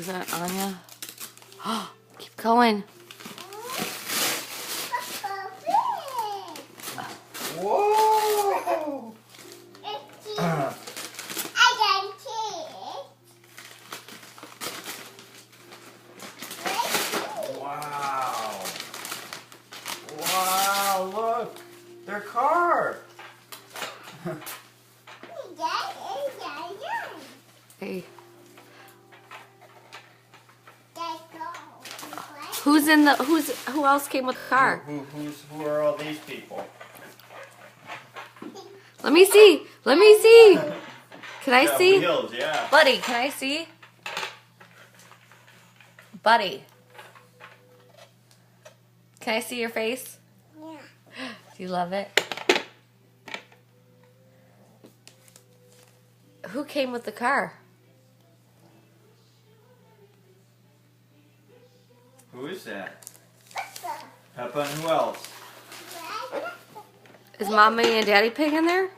Is that Anya? Oh, keep going. Whoa! Wow! Wow! Look, their car. Hey. Who else came with the car? Who are all these people? Let me see. Let me see. Can I Yeah, see? wheels, yeah. Buddy, can I see? Buddy. Can I see your face? Yeah. Do you love it? Who came with the car? Who is that? Peppa and who else? Is Mommy and Daddy Pig in there?